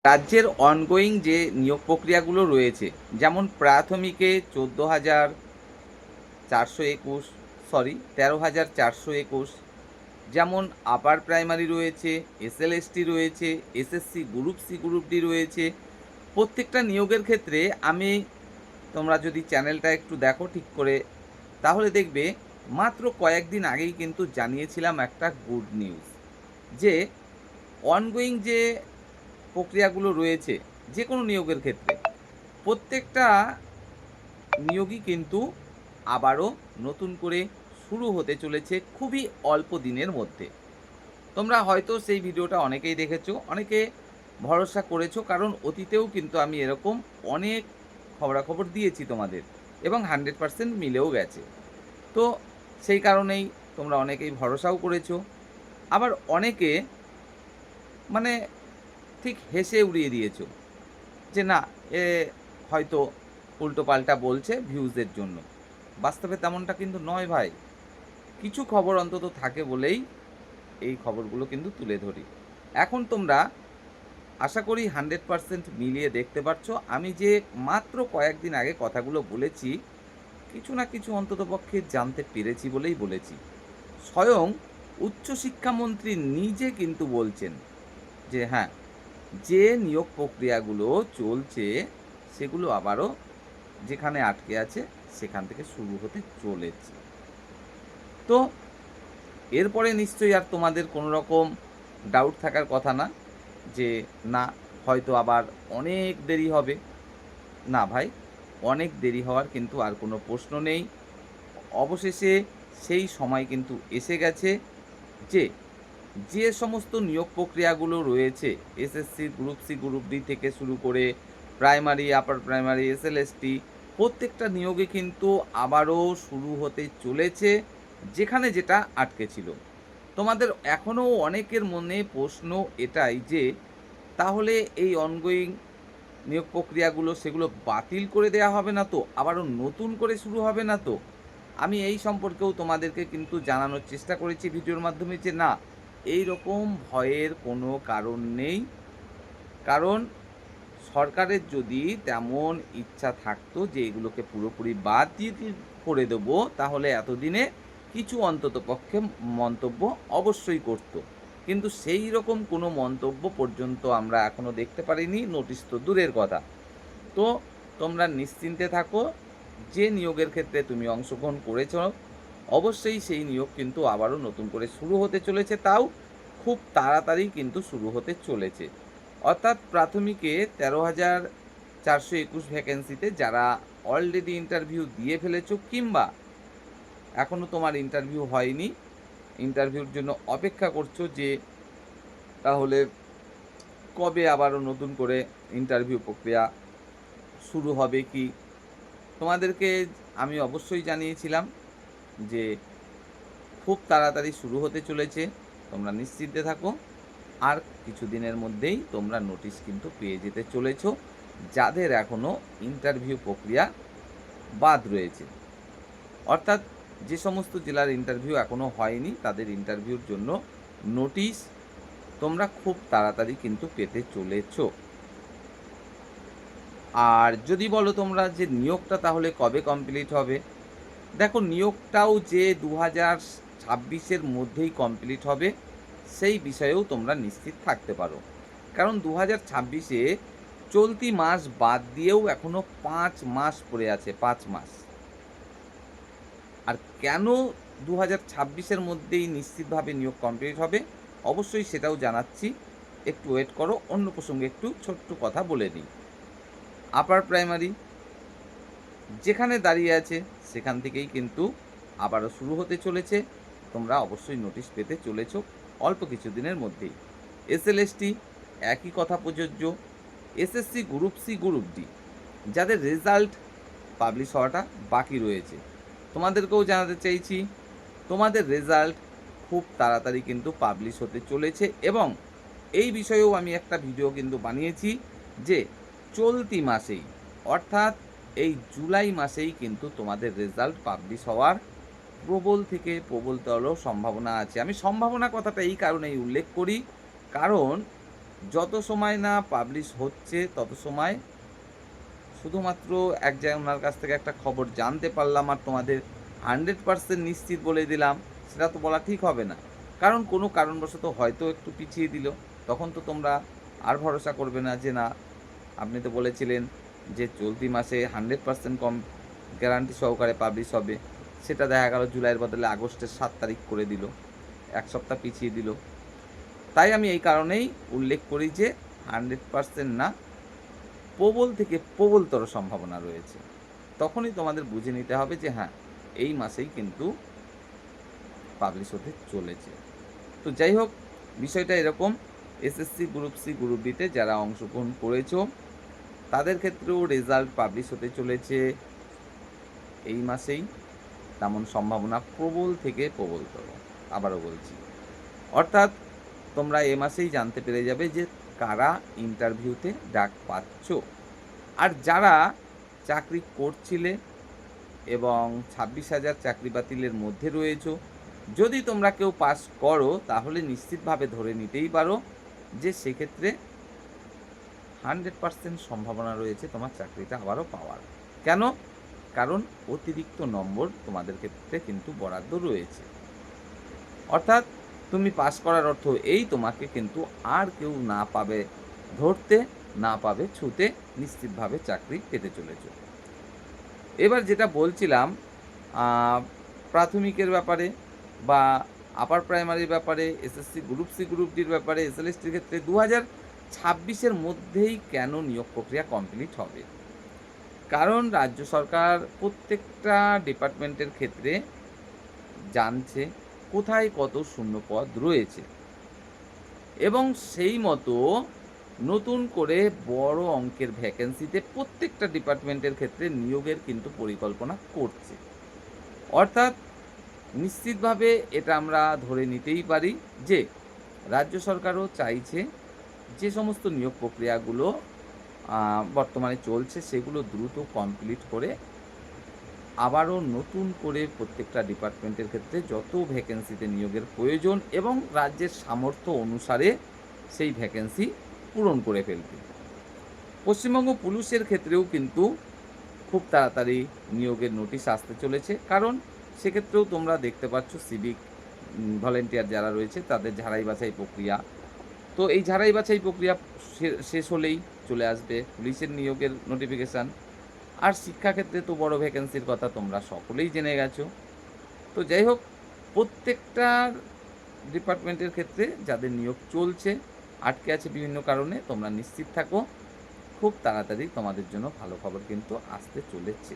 রাজ্যের অনগোয়িং যে নিয়োগ প্রক্রিয়াগুলো রয়েছে, যেমন প্রাথমিকে 14,421, 13,421, যেমন আপার প্রাইমারি রয়েছে, এসএলএসটি রয়েছে, SSC group C group D রয়েছে। প্রত্যেকটা নিয়োগের ক্ষেত্রে তোমরা যদি চ্যানেলটা একটু দেখো ঠিক করে, তাহলে দেখবে মাত্র কয়েকদিন আগেই কিন্তু জানিয়েছিলাম একটা গুড নিউজ, যে অনগোয়িং যে প্রক্রিয়াগুলো রয়েছে যে কোনো নিয়োগের ক্ষেত্রে, প্রত্যেকটা নিয়োগই কিন্তু আবারও নতুন করে শুরু হতে চলেছে খুবই অল্প দিনের মধ্যে। তোমরা হয়তো সেই ভিডিওটা অনেকেই দেখেছো, অনেকে ভরসা করেছো, কারণ অতীতেও কিন্তু আমি এরকম অনেক খবরাখবর দিয়েছি তোমাদের, এবং 100% মিলেও গেছে। তো সেই কারণেই তোমরা অনেকেই ভরসাও করেছো, আবার অনেকে মানে ঠিক হেসে উড়িয়ে দিয়েছো যে না, এ হয়তো উল্টোপাল্টা বলছে ভিউজের জন্য। বাস্তবে তেমনটা কিন্তু নয় ভাই। কিছু খবর অন্তত থাকে বলেই এই খবরগুলো কিন্তু তুলে ধরি। এখন তোমরা আশা করি 100% মিলিয়ে দেখতে পারছো, আমি যে মাত্র কয়েকদিন আগে কথাগুলো বলেছি, কিছু না কিছু অন্ততপক্ষে জানতে পেরেছি বলেই বলেছি। স্বয়ং উচ্চশিক্ষামন্ত্রী নিজে কিন্তু বলছেন যে হ্যাঁ, যে নিয়োগ প্রক্রিয়াগুলো চলছে সেগুলো আবারও যেখানে আটকে আছে সেখান থেকে শুরু হতে চলেছে। তো এরপরে নিশ্চয়ই আর তোমাদের কোনো রকম ডাউট থাকার কথা না, যে না হয়তো আবার অনেক দেরি হবে। না ভাই, অনেক দেরি হওয়ার কিন্তু আর কোনো প্রশ্ন নেই। অবশেষে সেই সময় কিন্তু এসে গেছে, যে যে সমস্ত নিয়োগ প্রক্রিয়াগুলো রয়েছে, SSC group C group D থেকে শুরু করে প্রাইমারি, আপার প্রাইমারি, এসএলএসটি, প্রত্যেকটা নিয়োগে কিন্তু আবারও শুরু হতে চলেছে, যেখানে যেটা আটকে ছিল। তোমাদের এখনও অনেকের মনে প্রশ্ন এটাই যে তাহলে এই অনগোয়িং নিয়োগ প্রক্রিয়াগুলো সেগুলো বাতিল করে দেওয়া হবে না তো, আবারও নতুন করে শুরু হবে না তো? আমি এই সম্পর্কেও তোমাদেরকে কিন্তু জানানোর চেষ্টা করেছি ভিডিওর মাধ্যমে, যে না, এই রকম ভয়ের কোনো কারণ নেই। কারণ সরকারের যদি তেমন ইচ্ছা থাকতো যে এগুলোকে পুরোপুরি বাদ দিয়ে করে দেবো, তাহলে এতদিনে কিছু অন্ততপক্ষে মন্তব্য অবশ্যই করত। কিন্তু সেই রকম কোনো মন্তব্য পর্যন্ত আমরা এখনও দেখতে পারিনি, নোটিশ তো দূরের কথা। তো তোমরা নিশ্চিন্তে থাকো, যে নিয়োগের ক্ষেত্রে তুমি অংশগ্রহণ করেছ, অবশ্যই সেই নিয়োগ কিন্তু আবারও নতুন করে শুরু হতে চলেছে, তাও খুব তাড়াতাড়ি কিন্তু শুরু হতে চলেছে। অর্থাৎ প্রাথমিকে 13,421 ভ্যাকেন্সিতে যারা অলরেডি ইন্টারভিউ দিয়ে ফেলেছো, কিংবা এখনও তোমার ইন্টারভিউ হয়নি, ইন্টারভিউর জন্য অপেক্ষা করছো যে তাহলে কবে আবারও নতুন করে ইন্টারভিউ প্রক্রিয়া শুরু হবে কি, তোমাদেরকে আমি অবশ্যই জানিয়েছিলাম যে খুব তাড়াতাড়ি শুরু হতে চলেছে, তোমরা নিশ্চিন্তে থাকো। আর কিছুদিনের মধ্যেই তোমরা নোটিশ কিন্তু পেয়ে যেতে চলেছো, যাদের এখনও ইন্টারভিউ প্রক্রিয়া বাদ রয়েছে। অর্থাৎ যে সমস্ত জেলার ইন্টারভিউ এখনও হয়নি, তাদের ইন্টারভিউর জন্য নোটিশ তোমরা খুব তাড়াতাড়ি কিন্তু পেতে চলেছো। আর যদি বলো তোমরা যে নিয়োগটা তাহলে কবে কমপ্লিট হবে, দেখো নিয়োগটাও যে 2026-এর মধ্যেই কমপ্লিট হবে সেই বিষয়েও তোমরা নিশ্চিত থাকতে পারো। কারণ 2026-এ চলতি মাস বাদ দিয়েও এখনও 5 মাস পড়ে আছে, 5 মাস। আর কেন 2026-এর মধ্যেই নিশ্চিতভাবে নিয়োগ কমপ্লিট হবে অবশ্যই সেটাও জানাচ্ছি, একটু ওয়েট করো। অন্য প্রসঙ্গে একটু ছোট্ট কথা বলে নিই। আপার প্রাইমারি যেখানে দাঁড়িয়ে আছে সেখান থেকেই কিন্তু আবারও শুরু হতে চলেছে, তোমরা অবশ্যই নোটিশ পেতে চলেছো অল্প কিছুদিনের মধ্যেই। এসএলএসটি একই কথা প্রযোজ্য। SSC group C group D যাদের রেজাল্ট পাবলিশ হওয়াটা বাকি রয়েছে, তোমাদেরকেও জানাতে চাইছি তোমাদের রেজাল্ট খুব তাড়াতাড়ি কিন্তু পাবলিশ হতে চলেছে, এবং এই বিষয়েও আমি একটা ভিডিও কিন্তু বানিয়েছি যে চলতি মাসেই, অর্থাৎ এই জুলাই মাসেই কিন্তু তোমাদের রেজাল্ট পাবলিশ হওয়ার প্রবল থেকে প্রবলতর সম্ভাবনা আছে। আমি সম্ভাবনা কথাটা এই কারণেই উল্লেখ করি, কারণ যত সময় না পাবলিশ হচ্ছে তত সময় শুধুমাত্র এক জায়গায় ওনার কাছ থেকে একটা খবর জানতে পারলাম আর তোমাদের 100% নিশ্চিত বলে দিলাম, সেটা তো বলা ঠিক হবে না। কারণ কোনো কারণবশত হয়তো একটু পিছিয়ে দিল, তখন তো তোমরা আর ভরসা করবে না যে না, আপনি তো বলেছিলেন যে চলতি মাসে 100% গ্যারান্টি সহকারে পাবলিশ হবে। সেটা দেখা গেল জুলাইয়ের বদলে আগস্টের 7 তারিখ করে দিল, 1 সপ্তাহ পিছিয়ে দিল। তাই আমি এই কারণেই উল্লেখ করি যে 100% না, প্রবল থেকে প্রবলতর সম্ভাবনা রয়েছে। তখনই তোমাদের বুঝে নিতে হবে যে হ্যাঁ, এই মাসেই কিন্তু পাবলিশ হতে চলেছে। তো যাই হোক, বিষয়টা এরকম, এসএসসি গ্রুপ সি গ্রুপ ডিতে যারা অংশগ্রহণ করেছো তাদের ক্ষেত্রেও রেজাল্ট পাবলিশ হতে চলেছে এই মাসেই, তেমন সম্ভাবনা প্রবল থেকে প্রবলতর। আবারও বলছি, অর্থাৎ তোমরা এ মাসেই জানতে পেরে যাবে যে কারা ইন্টারভিউতে ডাক পাচ্ছ। আর যারা চাকরি করছিলে এবং 26,000 চাকরি বাতিলের মধ্যে রয়েছো, যদি তোমরা কেউ পাস করো তাহলে নিশ্চিতভাবে ধরে নিতেই পারো যে সেক্ষেত্রে 100% সম্ভাবনা রয়েছে তোমার চাকরিটা আবারও পাওয়ার। কেন? কারণ অতিরিক্ত নম্বর তোমাদের ক্ষেত্রে কিন্তু বরাদ্দ রয়েছে। অর্থাৎ তুমি পাস করার অর্থ এই, তোমাকে কিন্তু আর কেউ না পাবে ধরতে, না পাবে ছুঁতে, নিশ্চিতভাবে চাকরি পেতে চলেছ। এবার যেটা বলছিলাম প্রাথমিকের ব্যাপারে বা আপার প্রাইমারির ব্যাপারে, এসএসসি গ্রুপ সি গ্রুপ ডির ব্যাপারে, এসএলএসটির ক্ষেত্রে 2026-এর মধ্যেই কেন নিয়োগ প্রক্রিয়া কমপ্লিট হবে? কারণ রাজ্য সরকার প্রত্যেকটা ডিপার্টমেন্টের ক্ষেত্রে জানছে কোথায় কত শূন্যপদ রয়েছে এবং সেই মতো নতুন করে বড় অঙ্কের ভ্যাকেন্সিতে প্রত্যেকটা ডিপার্টমেন্টের ক্ষেত্রে নিয়োগের কিন্তু পরিকল্পনা করছে। অর্থাৎ নিশ্চিতভাবে এটা আমরা ধরে নিতেই পারি যে রাজ্য সরকারও চাইছে যে সমস্ত নিয়োগ প্রক্রিয়াগুলো বর্তমানে চলছে সেগুলো দ্রুত কমপ্লিট করে আবারও নতুন করে প্রত্যেকটা ডিপার্টমেন্টের ক্ষেত্রে যত ভ্যাকেন্সিতে নিয়োগের প্রয়োজন এবং রাজ্যের সামর্থ্য অনুসারে সেই ভ্যাকেন্সি পূরণ করে ফেলবে। পশ্চিমবঙ্গ পুলিশের ক্ষেত্রেও কিন্তু খুব তাড়াতাড়ি নিয়োগের নোটিশ আসতে চলেছে, কারণ সেক্ষেত্রেও তোমরা দেখতে পাচ্ছ সিভিক ভলেন্টিয়ার যারা রয়েছে তাদের ঝাড়াই বাছাই প্রক্রিয়া। তো এই ঝাড়াই বাছাই প্রক্রিয়া শেষ হলেই চলে আসবে পুলিশের নিয়োগের নোটিফিকেশান। আর শিক্ষাক্ষেত্রে তো বড় ভ্যাকেন্সির কথা তোমরা সকলেই জেনে গেছো। তো যাই হোক, প্রত্যেকটা ডিপার্টমেন্টের ক্ষেত্রে যাদের নিয়োগ চলছে, আটকে আছে বিভিন্ন কারণে, তোমরা নিশ্চিত থাকো খুব তাড়াতাড়ি তোমাদের জন্য ভালো খবর কিন্তু আসতে চলেছে।